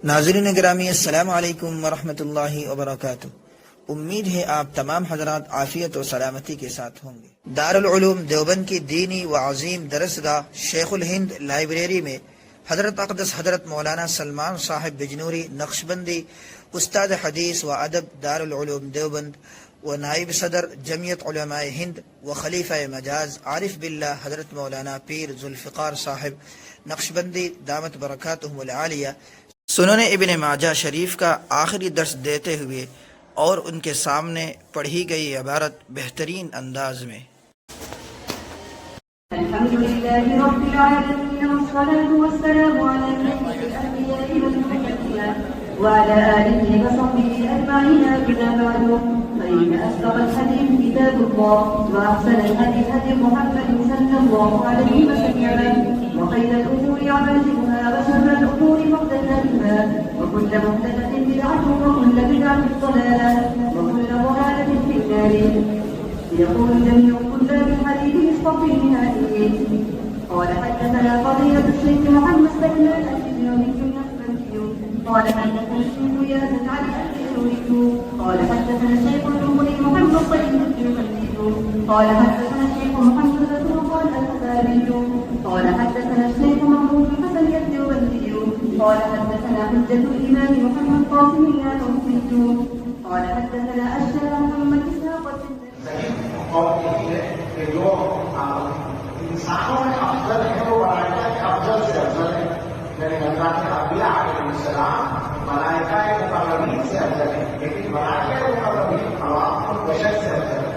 नाज़रीन गिरामी, अस्सलामु अलैकुम वरहमतुल्लाहि वबरकातुह। उम्मीद है आप तमाम हजरात आफियत और सलामती के साथ होंगे। दारुल उलूम देवबंद की दीनी व अजीम दरसगाह शेखुल हिंद लाइब्रेरी में हजरत अक़दस हजरत मौलाना सलमान साहिब बिजनूरी नक्शबंदी उस्ताद हदीस व अदब दारुल उलूम देवबंद व नाइब सदर जमियत उलमाए हिंद व खलीफा मजाज आरिफ बिल्ला हजरत मौलाना पीर जुल्फ़िकार साहिब नक्शबंदी दामत बरकातुहुमुल आलिया सुनने इब्ने माजा शरीफ का आखिरी दर्स देते हुए और उनके सामने पढ़ी गई इबारत बेहतरीन अंदाज में। अल्हम्दुलिल्लाहि रब्बिल आलमीन वस्सलातु वस्सलामु अला अशरफिल अंबिया'i वल मुरसलीन व अला आलिहि व सहबिहि अजमईन अम्मा बअदु फइन अस्दक़ल हदीस किताबुल्लाह व अहसनल हदीस हदी मुहम्मद सल्लल्लाहु अलैहि वसल्लम व खैरल उमूरि अवाजिबुहा व शर्रल उमूरि मुहदथatuha व कुल्लु मुहदथातिन बिदअतun व कुल्लु बिदअतिन ضلالة व कुल्लु ضلالة फिन-नार। يقول جميع طلاب الحديث مصطفى النهائي قال حدثنا فضيلة الشيخ محمد سلمان الجنوبي النخبندي قال حدثنا الشيخ ياسر علي الجنوبي قال حدثنا الشيخ الجمهوري محمد طيب الجنوبي قال حدثنا الشيخ محمد الرسول الأنصاري قال حدثنا الشيخ محمود حسن الجنوبي قال حدثنا حجة الإمام محمد قاسم الأنصاري قال حدثنا الشيخ محمد إسحاق और ये कि जो इंसानों में अफजल है वो मलाइका के अफजल से अफजल है। यानी अल्लाह के अंबिया अलैहिस्सलाम मलाइका के मुकर्रमीन से अफजल है, लेकिन मलाइका के मुकर्रमीन अवाम बशर से अफजल है।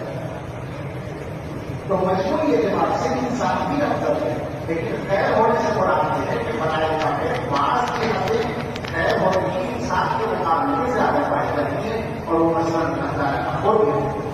तो मजमूई ये जवाब से इंसान भी अफजल है, लेकिन खैर होने से मुराद ये है कि मलाइका के मास के हमें खैर होने की इंसान के मुकाबले में ज्यादा पाई जाती है और वो मसलन अल्लाह का खुद है।